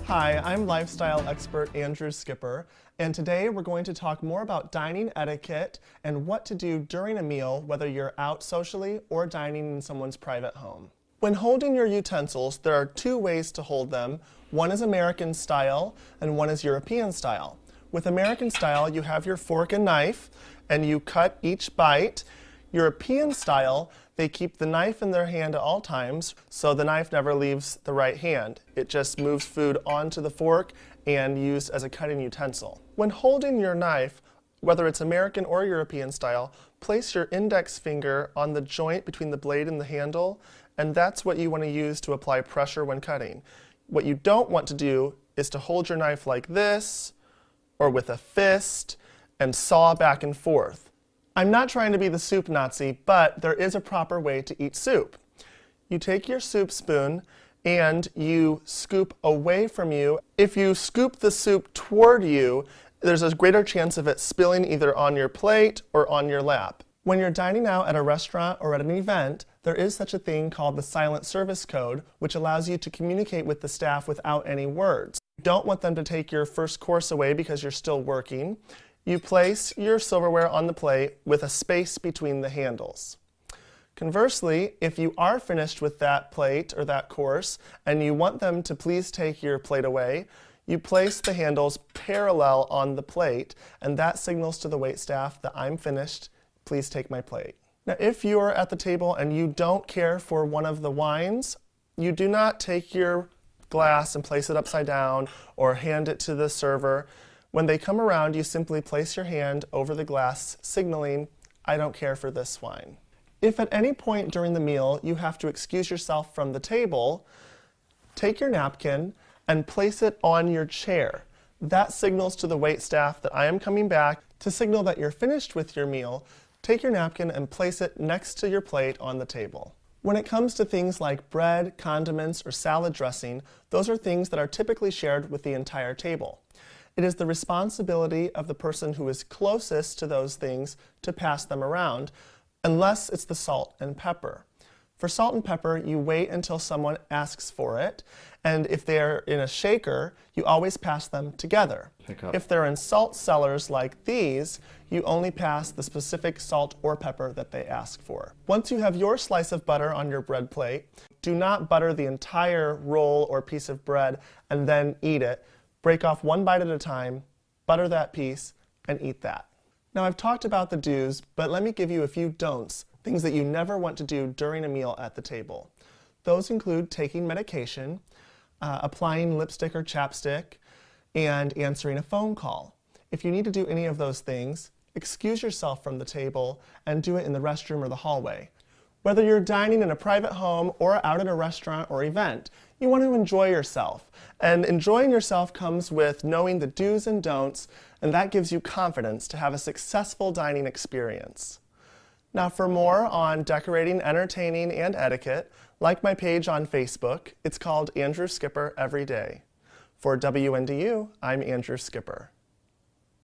Hi, I'm lifestyle expert Andrew Skipper, and today we're going to talk more about dining etiquette and what to do during a meal, whether you're out socially or dining in someone's private home. When holding your utensils, there are two ways to hold them. One is American style and one is European style. With American style, you have your fork and knife and you cut each bite. European style, they keep the knife in their hand at all times, so the knife never leaves the right hand. It just moves food onto the fork and used as a cutting utensil. When holding your knife, whether it's American or European style, place your index finger on the joint between the blade and the handle, and that's what you want to use to apply pressure when cutting. What you don't want to do is to hold your knife like this, or with a fist, and saw back and forth. I'm not trying to be the soup Nazi, but there is a proper way to eat soup. You take your soup spoon and you scoop away from you. If you scoop the soup toward you, there's a greater chance of it spilling either on your plate or on your lap. When you're dining out at a restaurant or at an event, there is such a thing called the silent service code, which allows you to communicate with the staff without any words. You don't want them to take your first course away because you're still working. You place your silverware on the plate with a space between the handles. Conversely, if you are finished with that plate or that course and you want them to please take your plate away, you place the handles parallel on the plate, and that signals to the waitstaff that I'm finished, please take my plate. Now, if you're at the table and you don't care for one of the wines, you do not take your glass and place it upside down or hand it to the server. When they come around, you simply place your hand over the glass, signaling, I don't care for this wine. If at any point during the meal you have to excuse yourself from the table, take your napkin and place it on your chair. That signals to the waitstaff that I am coming back. To signal that you're finished with your meal, take your napkin and place it next to your plate on the table. When it comes to things like bread, condiments, or salad dressing, those are things that are typically shared with the entire table. It is the responsibility of the person who is closest to those things to pass them around, unless it's the salt and pepper. For salt and pepper, you wait until someone asks for it, and if they're in a shaker, you always pass them together. If they're in salt cellars like these, you only pass the specific salt or pepper that they ask for. Once you have your slice of butter on your bread plate, do not butter the entire roll or piece of bread and then eat it. Break off one bite at a time, butter that piece, and eat that. Now, I've talked about the do's, but let me give you a few don'ts, things that you never want to do during a meal at the table. Those include taking medication, applying lipstick or chapstick, and answering a phone call. If you need to do any of those things, excuse yourself from the table and do it in the restroom or the hallway. Whether you're dining in a private home or out at a restaurant or event, you want to enjoy yourself. And enjoying yourself comes with knowing the do's and don'ts, and that gives you confidence to have a successful dining experience. Now, for more on decorating, entertaining, and etiquette, like my page on Facebook. It's called Andrew Skipper Every Day. For WNDU, I'm Andrew Skipper.